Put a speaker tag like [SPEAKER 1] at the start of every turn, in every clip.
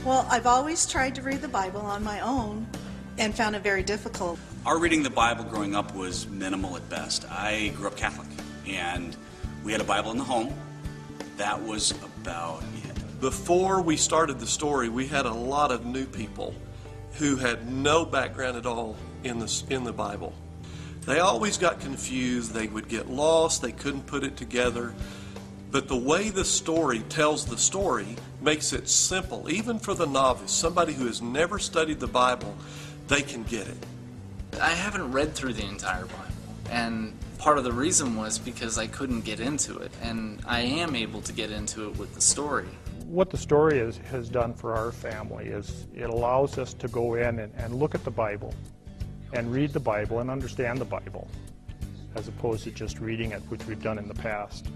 [SPEAKER 1] Well, I've always tried to read the Bible on my own and found it very difficult.
[SPEAKER 2] Our reading the Bible growing up was minimal at best. I grew up Catholic, and we had a Bible in the home. That was about it.
[SPEAKER 3] Before we started the story, we had a lot of new people who had no background at all in the Bible. They always got confused. They would get lost. They couldn't put it together. But the way the story tells the story makes it simple. Even for the novice, somebody who has never studied the Bible, they can get it.
[SPEAKER 4] I haven't read through the entire Bible, and part of the reason was because I couldn't get into it, and I am able to get into it with the story.
[SPEAKER 5] What the story has done for our family is it allows us to go in and look at the Bible and read the Bible and understand the Bible, as opposed to just reading it, which we've done in the past.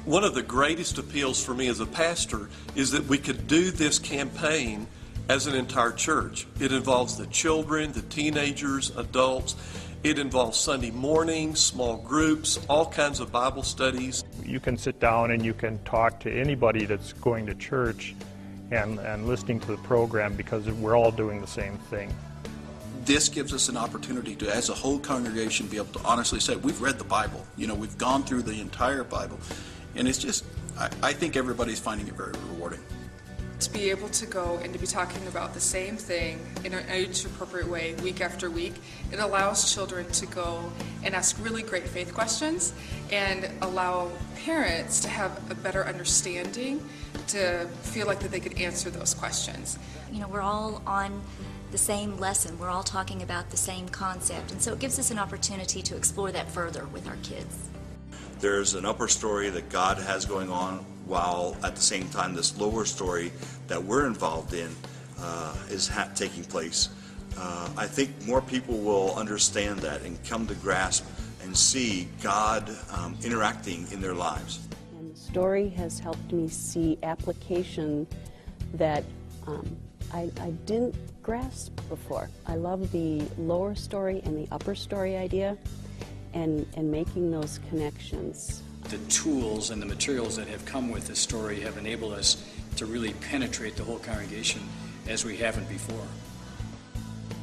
[SPEAKER 3] One of the greatest appeals for me as a pastor is that we could do this campaign as an entire church. It involves the children, the teenagers, adults. It involves Sunday mornings, small groups, all kinds of Bible studies.
[SPEAKER 5] You can sit down and you can talk to anybody that's going to church and listening to the program, because we're all doing the same thing.
[SPEAKER 6] This gives us an opportunity to, as a whole congregation, be able to honestly say, we've read the Bible. You know, we've gone through the entire Bible. And it's just, I think everybody's finding it very rewarding.
[SPEAKER 7] To be able to go and to be talking about the same thing in an age-appropriate way week after week, it allows children to go and ask really great faith questions and allow parents to have a better understanding, to feel like that they could answer those questions.
[SPEAKER 8] You know, we're all on the same lesson. We're all talking about the same concept, and so it gives us an opportunity to explore that further with our kids.
[SPEAKER 9] There's an upper story that God has going on, while at the same time this lower story that we're involved in is taking place. I think more people will understand that and come to grasp and see God interacting in their lives.
[SPEAKER 10] And the story has helped me see application that I didn't grasp before. I love the lower story and the upper story idea, and making those connections.
[SPEAKER 11] The tools and the materials that have come with this story have enabled us to really penetrate the whole congregation as we haven't before.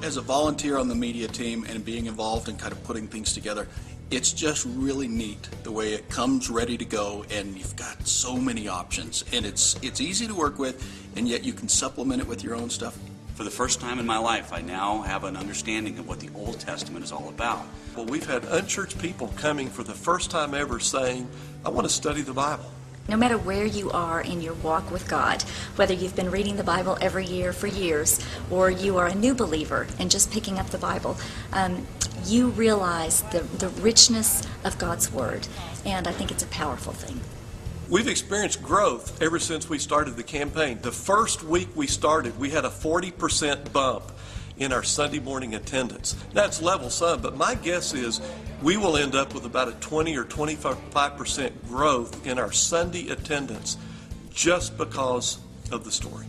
[SPEAKER 6] As a volunteer on the media team and being involved in kind of putting things together, it's just really neat the way it comes ready to go, and you've got so many options, and it's easy to work with, and yet you can supplement it with your own stuff.
[SPEAKER 2] For the first time in my life, I now have an understanding of what the Old Testament is all about.
[SPEAKER 3] Well, we've had unchurched people coming for the first time ever saying, I want to study the Bible.
[SPEAKER 8] No matter where you are in your walk with God, whether you've been reading the Bible every year for years, or you are a new believer and just picking up the Bible, you realize the richness of God's Word, and I think it's a powerful thing.
[SPEAKER 3] We've experienced growth ever since we started the campaign. The first week we started, we had a 40% bump in our Sunday morning attendance. That's level some, but my guess is we will end up with about a 20 or 25% growth in our Sunday attendance just because of the story.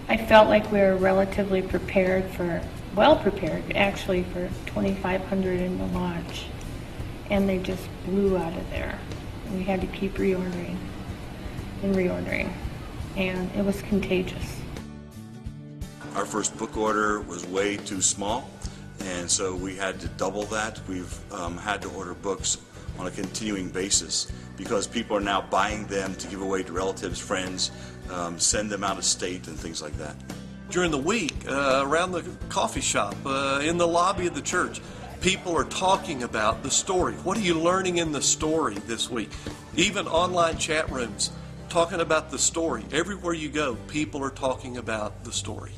[SPEAKER 12] I felt like we were relatively prepared well prepared actually for 2,500 in the launch, and they just blew out of there. We had to keep reordering, and it was contagious.
[SPEAKER 9] Our first book order was way too small, and so we had to double that. We've had to order books on a continuing basis because people are now buying them to give away to relatives, friends, send them out of state and things like that.
[SPEAKER 3] During the week, around the coffee shop, in the lobby of the church, people are talking about the story. What are you learning in the story this week? Even online chat rooms talking about the story. Everywhere you go, people are talking about the story.